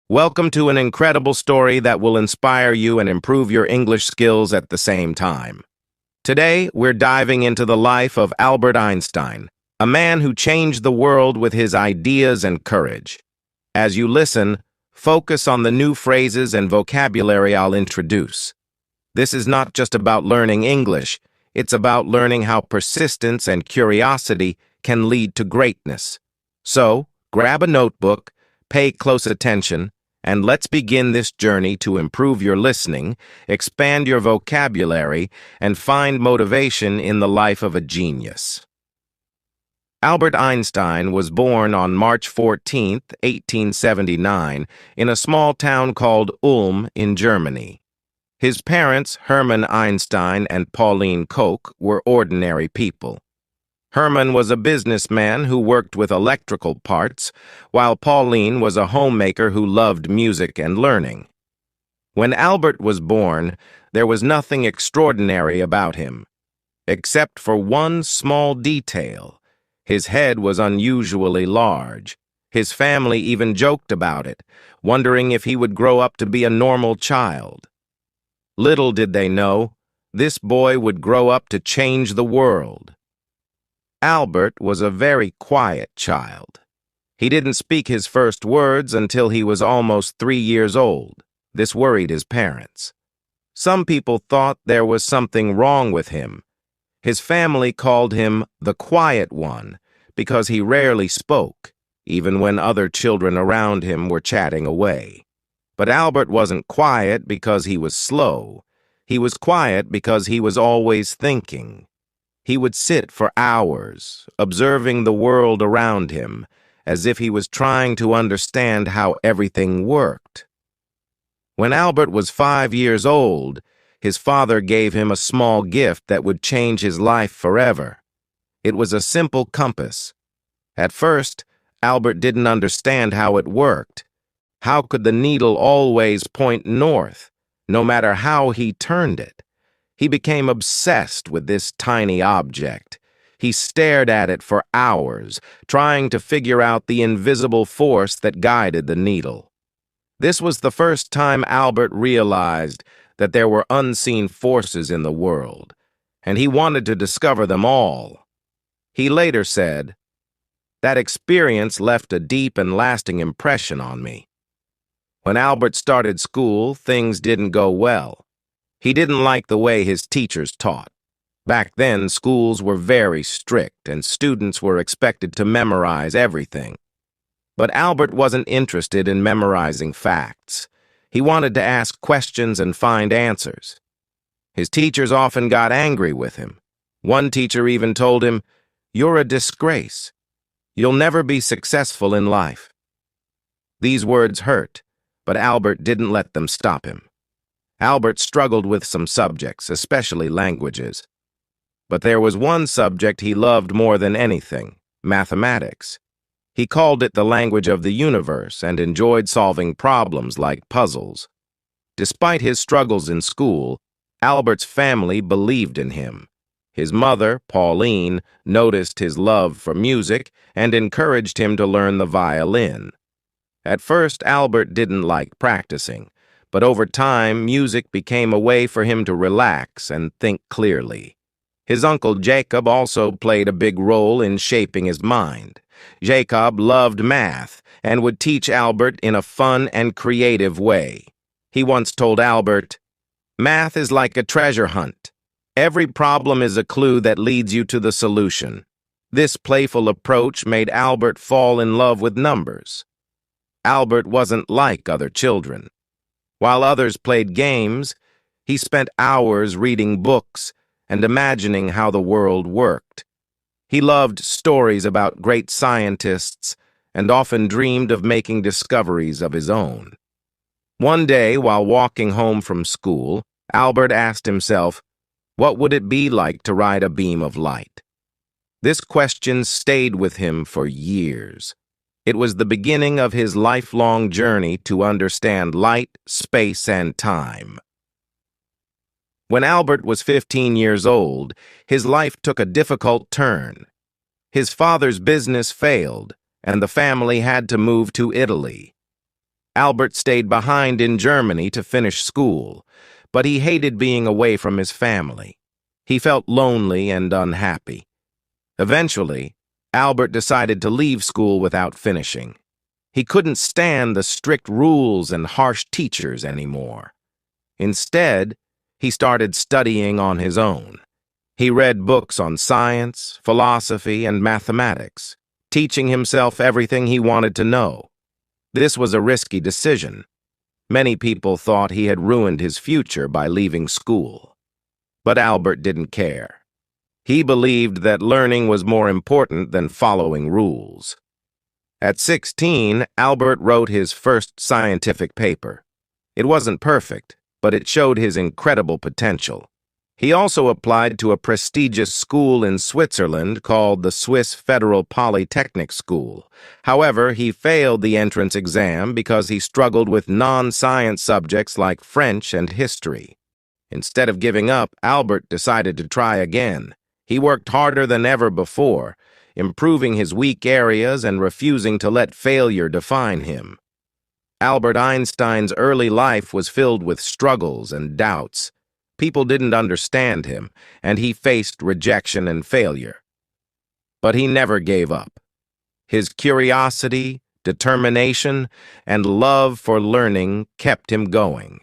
Welcome to an incredible story that will inspire you and improve your English skills at the same time. Today, we're diving into the life of Albert Einstein, a man who changed the world with his ideas and courage. As you listen, focus on the new phrases and vocabulary I'll introduce. This is not just about learning English, it's about learning how persistence and curiosity can lead to greatness. So, grab a notebook, pay close attention, and let's begin this journey to improve your listening, expand your vocabulary, and find motivation in the life of a genius. Albert Einstein was born on March 14, 1879, in a small town called Ulm in Germany. His parents, Hermann Einstein and Pauline Koch, were ordinary people. Hermann was a businessman who worked with electrical parts, while Pauline was a homemaker who loved music and learning. When Albert was born, there was nothing extraordinary about him, except for one small detail. His head was unusually large. His family even joked about it, wondering if he would grow up to be a normal child. Little did they know, this boy would grow up to change the world. Albert was a very quiet child. He didn't speak his first words until he was almost 3 years old. This worried his parents. Some people thought there was something wrong with him. His family called him the quiet one because he rarely spoke, even when other children around him were chatting away. But Albert wasn't quiet because he was slow. He was quiet because he was always thinking. He would sit for hours, observing the world around him, as if he was trying to understand how everything worked. When Albert was 5 years old, his father gave him a small gift that would change his life forever. It was a simple compass. At first, Albert didn't understand how it worked. How could the needle always point north, no matter how he turned it? He became obsessed with this tiny object. He stared at it for hours, trying to figure out the invisible force that guided the needle. This was the first time Albert realized that there were unseen forces in the world, and he wanted to discover them all. He later said, "That experience left a deep and lasting impression on me." When Albert started school, things didn't go well. He didn't like the way his teachers taught. Back then, schools were very strict, and students were expected to memorize everything. But Albert wasn't interested in memorizing facts. He wanted to ask questions and find answers. His teachers often got angry with him. One teacher even told him, "You're a disgrace. You'll never be successful in life." These words hurt, but Albert didn't let them stop him. Albert struggled with some subjects, especially languages. But there was one subject he loved more than anything: mathematics. He called it the language of the universe and enjoyed solving problems like puzzles. Despite his struggles in school, Albert's family believed in him. His mother, Pauline, noticed his love for music and encouraged him to learn the violin. At first, Albert didn't like practicing, but over time, music became a way for him to relax and think clearly. His uncle Jacob also played a big role in shaping his mind. Jacob loved math and would teach Albert in a fun and creative way. He once told Albert, "Math is like a treasure hunt. Every problem is a clue that leads you to the solution." This playful approach made Albert fall in love with numbers. Albert wasn't like other children. While others played games, he spent hours reading books and imagining how the world worked. He loved stories about great scientists and often dreamed of making discoveries of his own. One day, while walking home from school, Albert asked himself, what would it be like to ride a beam of light? This question stayed with him for years. It was the beginning of his lifelong journey to understand light, space, and time. When Albert was 15 years old, his life took a difficult turn. His father's business failed, and the family had to move to Italy. Albert stayed behind in Germany to finish school, but he hated being away from his family. He felt lonely and unhappy. Eventually, Albert decided to leave school without finishing. He couldn't stand the strict rules and harsh teachers anymore. Instead, he started studying on his own. He read books on science, philosophy, and mathematics, teaching himself everything he wanted to know. This was a risky decision. Many people thought he had ruined his future by leaving school. But Albert didn't care. He believed that learning was more important than following rules. At 16, Albert wrote his first scientific paper. It wasn't perfect, but it showed his incredible potential. He also applied to a prestigious school in Switzerland called the Swiss Federal Polytechnic School. However, he failed the entrance exam because he struggled with non-science subjects like French and history. Instead of giving up, Albert decided to try again. He worked harder than ever before, improving his weak areas and refusing to let failure define him. Albert Einstein's early life was filled with struggles and doubts. People didn't understand him, and he faced rejection and failure. But he never gave up. His curiosity, determination, and love for learning kept him going.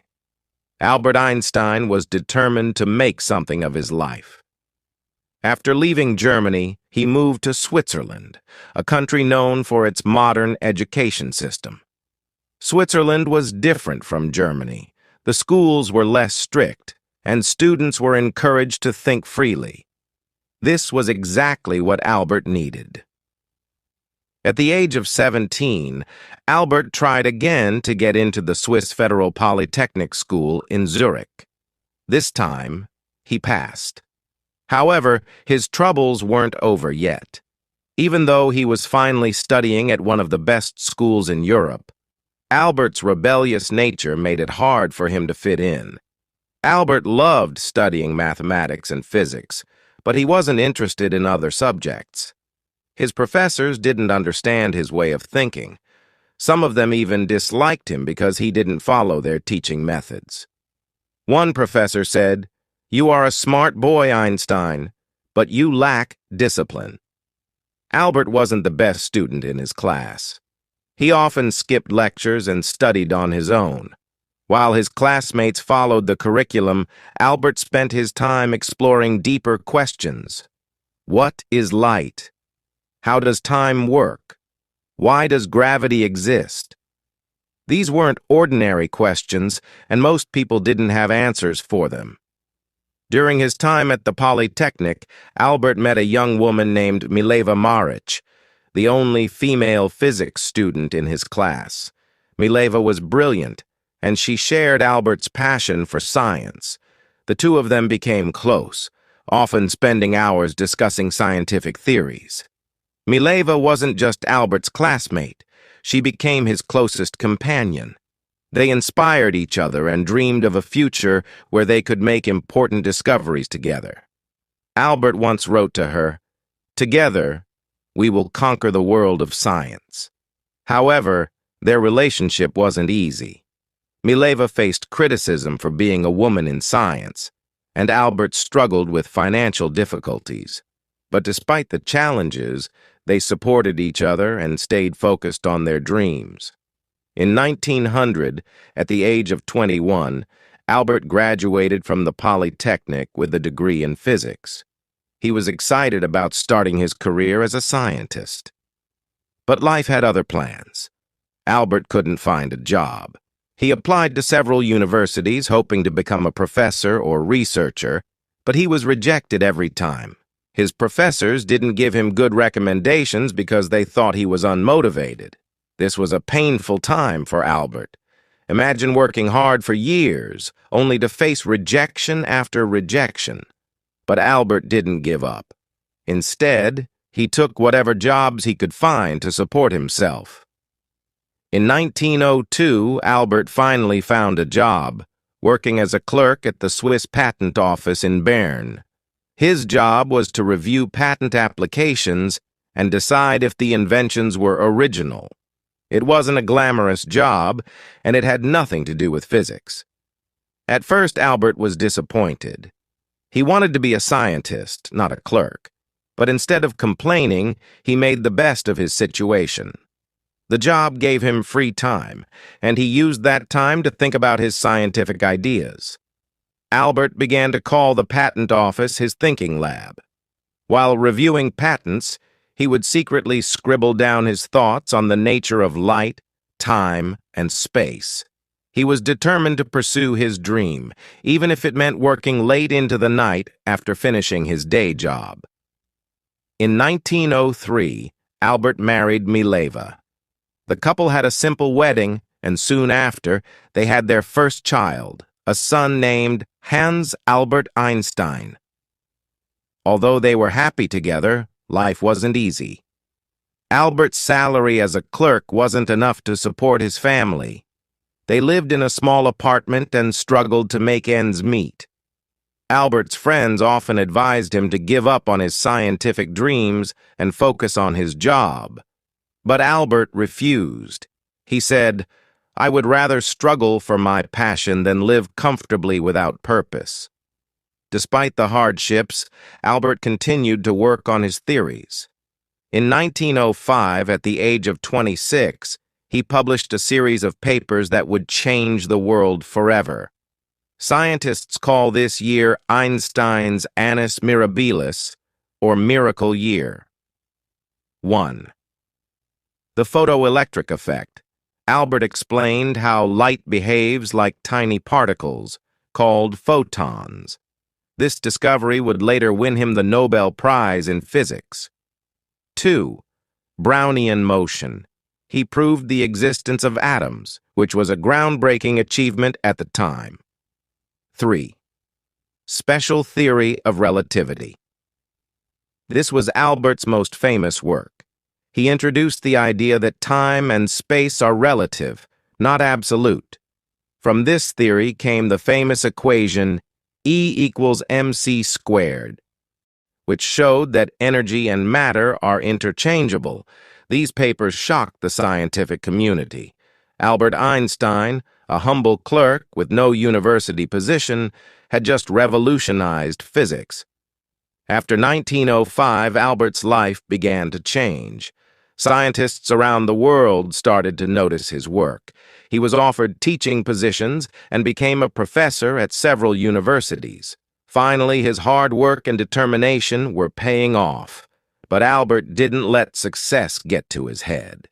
Albert Einstein was determined to make something of his life. After leaving Germany, he moved to Switzerland, a country known for its modern education system. Switzerland was different from Germany. The schools were less strict, and students were encouraged to think freely. This was exactly what Albert needed. At the age of 17, Albert tried again to get into the Swiss Federal Polytechnic School in Zurich. This time, he passed. However, his troubles weren't over yet. Even though he was finally studying at one of the best schools in Europe, Albert's rebellious nature made it hard for him to fit in. Albert loved studying mathematics and physics, but he wasn't interested in other subjects. His professors didn't understand his way of thinking. Some of them even disliked him because he didn't follow their teaching methods. One professor said, "You are a smart boy, Einstein, but you lack discipline." Albert wasn't the best student in his class. He often skipped lectures and studied on his own. While his classmates followed the curriculum, Albert spent his time exploring deeper questions. What is light? How does time work? Why does gravity exist? These weren't ordinary questions, and most people didn't have answers for them. During his time at the Polytechnic, Albert met a young woman named Mileva Maric, the only female physics student in his class. Mileva was brilliant, and she shared Albert's passion for science. The two of them became close, often spending hours discussing scientific theories. Mileva wasn't just Albert's classmate. She became his closest companion. They inspired each other and dreamed of a future where they could make important discoveries together. Albert once wrote to her, "Together, we will conquer the world of science." However, their relationship wasn't easy. Mileva faced criticism for being a woman in science, and Albert struggled with financial difficulties. But despite the challenges, they supported each other and stayed focused on their dreams. In 1900, at the age of 21, Albert graduated from the Polytechnic with a degree in physics. He was excited about starting his career as a scientist. But life had other plans. Albert couldn't find a job. He applied to several universities hoping to become a professor or researcher, but he was rejected every time. His professors didn't give him good recommendations because they thought he was unmotivated. This was a painful time for Albert. Imagine working hard for years, only to face rejection after rejection. But Albert didn't give up. Instead, he took whatever jobs he could find to support himself. In 1902, Albert finally found a job, working as a clerk at the Swiss Patent Office in Bern. His job was to review patent applications and decide if the inventions were original. It wasn't a glamorous job, and it had nothing to do with physics. At first, Albert was disappointed. He wanted to be a scientist, not a clerk. But instead of complaining, he made the best of his situation. The job gave him free time, and he used that time to think about his scientific ideas. Albert began to call the patent office his thinking lab. While reviewing patents, he would secretly scribble down his thoughts on the nature of light, time, and space. He was determined to pursue his dream, even if it meant working late into the night after finishing his day job. In 1903, Albert married Mileva. The couple had a simple wedding, and soon after, they had their first child, a son named Hans Albert Einstein. Although they were happy together, life wasn't easy. Albert's salary as a clerk wasn't enough to support his family. They lived in a small apartment and struggled to make ends meet. Albert's friends often advised him to give up on his scientific dreams and focus on his job. But Albert refused. He said, "I would rather struggle for my passion than live comfortably without purpose." Despite the hardships, Albert continued to work on his theories. In 1905, at the age of 26, he published a series of papers that would change the world forever. Scientists call this year Einstein's Annus Mirabilis, or Miracle Year. 1. The photoelectric effect. Albert explained how light behaves like tiny particles, called photons. This discovery would later win him the Nobel Prize in Physics. 2. Brownian motion. He proved the existence of atoms, which was a groundbreaking achievement at the time. 3. Special theory of relativity. This was Albert's most famous work. He introduced the idea that time and space are relative, not absolute. From this theory came the famous equation E = mc squared, which showed that energy and matter are interchangeable. These papers shocked the scientific community. Albert Einstein, a humble clerk with no university position, had just revolutionized physics. After 1905, Albert's life began to change. Scientists around the world started to notice his work. He was offered teaching positions and became a professor at several universities. Finally, his hard work and determination were paying off. But Albert didn't let success get to his head.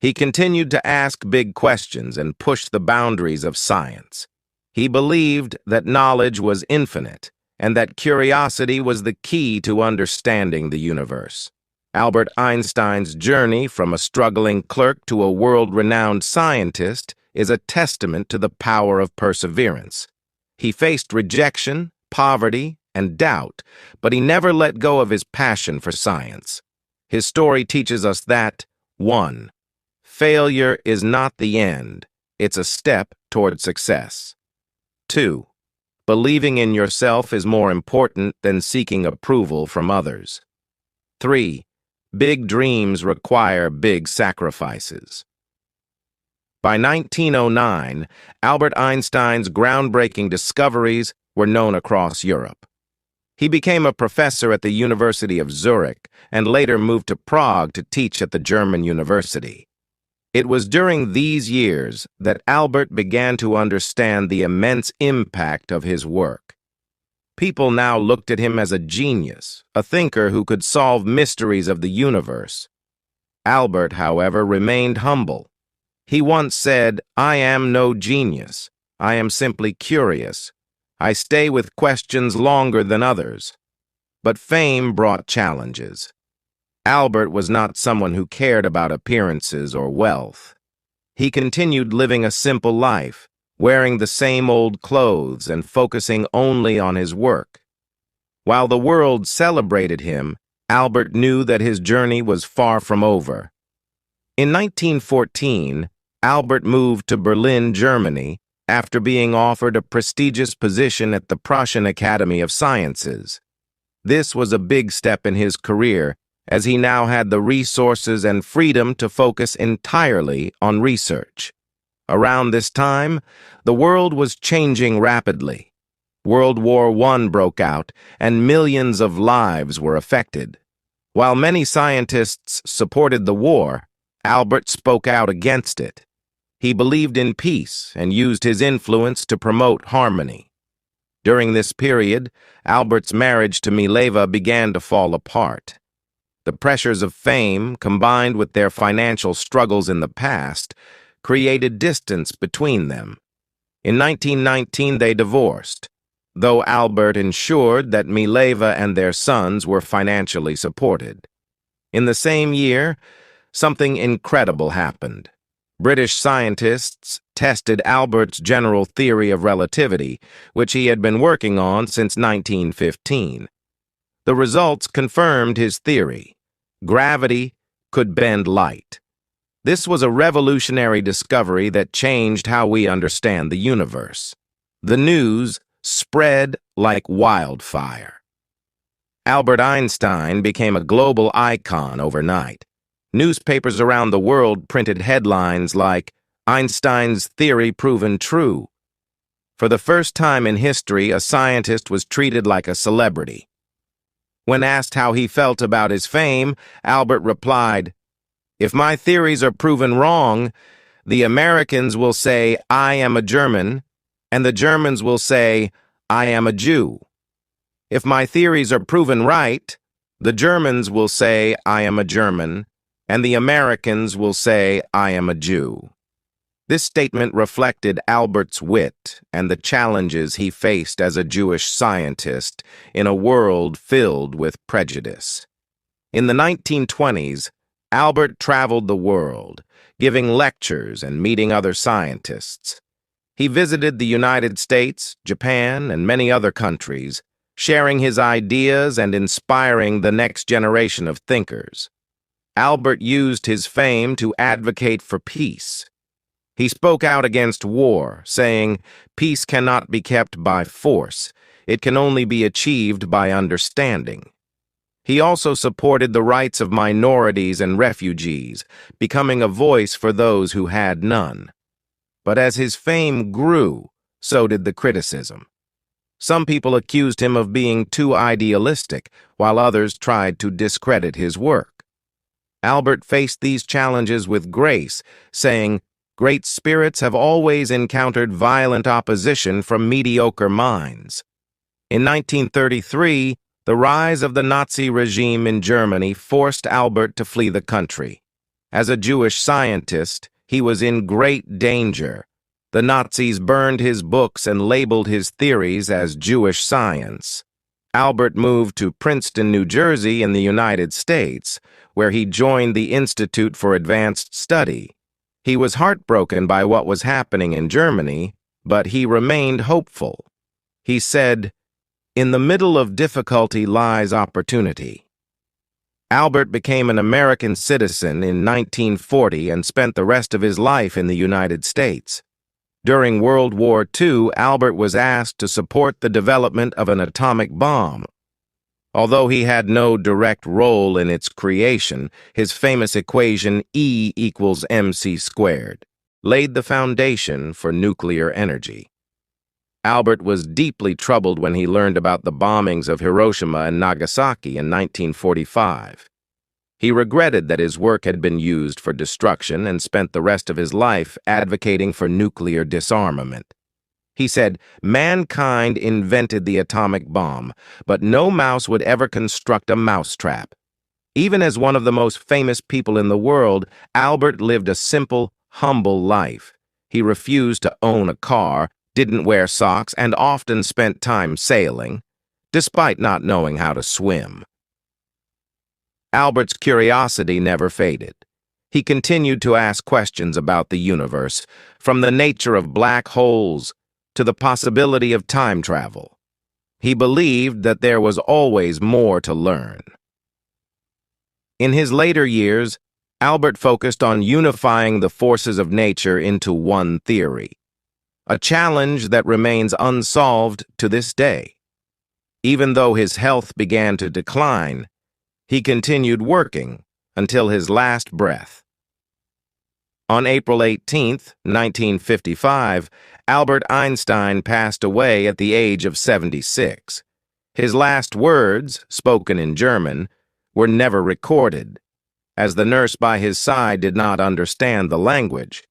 He continued to ask big questions and push the boundaries of science. He believed that knowledge was infinite and that curiosity was the key to understanding the universe. Albert Einstein's journey from a struggling clerk to a world-renowned scientist is a testament to the power of perseverance. He faced rejection, poverty, and doubt, but he never let go of his passion for science. His story teaches us that, 1. Failure is not the end, it's a step toward success. 2. Believing in yourself is more important than seeking approval from others. 3. Big dreams require big sacrifices. By 1909, Albert Einstein's groundbreaking discoveries were known across Europe. He became a professor at the University of Zurich and later moved to Prague to teach at the German university. It was during these years that Albert began to understand the immense impact of his work. People now looked at him as a genius, a thinker who could solve mysteries of the universe. Albert, however, remained humble. He once said, "I am no genius. I am simply curious. I stay with questions longer than others." But fame brought challenges. Albert was not someone who cared about appearances or wealth. He continued living a simple life, wearing the same old clothes and focusing only on his work. While the world celebrated him, Albert knew that his journey was far from over. In 1914, Albert moved to Berlin, Germany, after being offered a prestigious position at the Prussian Academy of Sciences. This was a big step in his career, as he now had the resources and freedom to focus entirely on research. Around this time, the world was changing rapidly. World War I broke out, and millions of lives were affected. While many scientists supported the war, Albert spoke out against it. He believed in peace and used his influence to promote harmony. During this period, Albert's marriage to Mileva began to fall apart. The pressures of fame, combined with their financial struggles in the past, created distance between them. In 1919, they divorced, though Albert ensured that Mileva and their sons were financially supported. In the same year, something incredible happened. British scientists tested Albert's general theory of relativity, which he had been working on since 1915. The results confirmed his theory. Gravity could bend light. This was a revolutionary discovery that changed how we understand the universe. The news spread like wildfire. Albert Einstein became a global icon overnight. Newspapers around the world printed headlines like, "Einstein's theory proven true." For the first time in history, a scientist was treated like a celebrity. When asked how he felt about his fame, Albert replied, "If my theories are proven wrong, the Americans will say, 'I am a German,' and the Germans will say, 'I am a Jew.' If my theories are proven right, the Germans will say, 'I am a German,' and the Americans will say, 'I am a Jew.'" This statement reflected Albert's wit and the challenges he faced as a Jewish scientist in a world filled with prejudice. In the 1920s, Albert traveled the world, giving lectures and meeting other scientists. He visited the United States, Japan, and many other countries, sharing his ideas and inspiring the next generation of thinkers. Albert used his fame to advocate for peace. He spoke out against war, saying, "Peace cannot be kept by force. It can only be achieved by understanding." He also supported the rights of minorities and refugees, becoming a voice for those who had none. But as his fame grew, so did the criticism. Some people accused him of being too idealistic, while others tried to discredit his work. Albert faced these challenges with grace, saying, "Great spirits have always encountered violent opposition from mediocre minds." In 1933, the rise of the Nazi regime in Germany forced Albert to flee the country. As a Jewish scientist, he was in great danger. The Nazis burned his books and labeled his theories as Jewish science. Albert moved to Princeton, New Jersey in the United States, where he joined the Institute for Advanced Study. He was heartbroken by what was happening in Germany, but he remained hopeful. He said, "In the middle of difficulty lies opportunity." Albert became an American citizen in 1940 and spent the rest of his life in the United States. During World War II, Albert was asked to support the development of an atomic bomb. Although he had no direct role in its creation, his famous equation E equals mc squared laid the foundation for nuclear energy. Albert was deeply troubled when he learned about the bombings of Hiroshima and Nagasaki in 1945. He regretted that his work had been used for destruction and spent the rest of his life advocating for nuclear disarmament. He said, "Mankind invented the atomic bomb, but no mouse would ever construct a mousetrap." Even as one of the most famous people in the world, Albert lived a simple, humble life. He refused to own a car, didn't wear socks, and often spent time sailing, despite not knowing how to swim. Albert's curiosity never faded. He continued to ask questions about the universe, from the nature of black holes to the possibility of time travel. He believed that there was always more to learn. In his later years, Albert focused on unifying the forces of nature into one theory, a challenge that remains unsolved to this day. Even though his health began to decline, He continued working until his last breath. On April 18, 1955, Albert Einstein passed away at the age of 76. His last words, spoken in German, were never recorded, as the nurse by his side did not understand the language.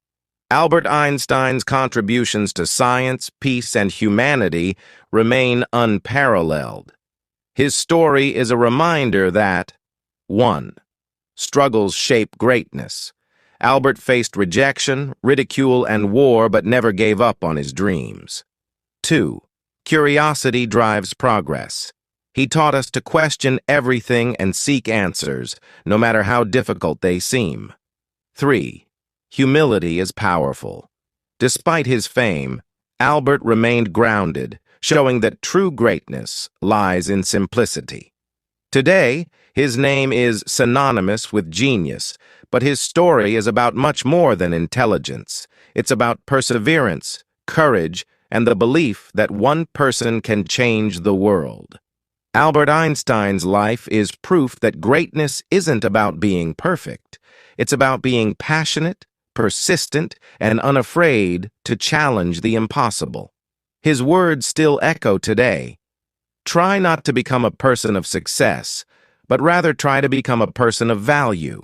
Albert Einstein's contributions to science, peace, and humanity remain unparalleled. His story is a reminder that 1. Struggles shape greatness. Albert faced rejection, ridicule, and war but never gave up on his dreams. 2. Curiosity drives progress. He taught us to question everything and seek answers, no matter how difficult they seem. 3. Humility is powerful. Despite his fame, Albert remained grounded, showing that true greatness lies in simplicity. Today, his name is synonymous with genius, but his story is about much more than intelligence. It's about perseverance, courage, and the belief that one person can change the world. Albert Einstein's life is proof that greatness isn't about being perfect. It's about being passionate, persistent, and unafraid to challenge the impossible. His words still echo today. Try not to become a person of success, but rather try to become a person of value.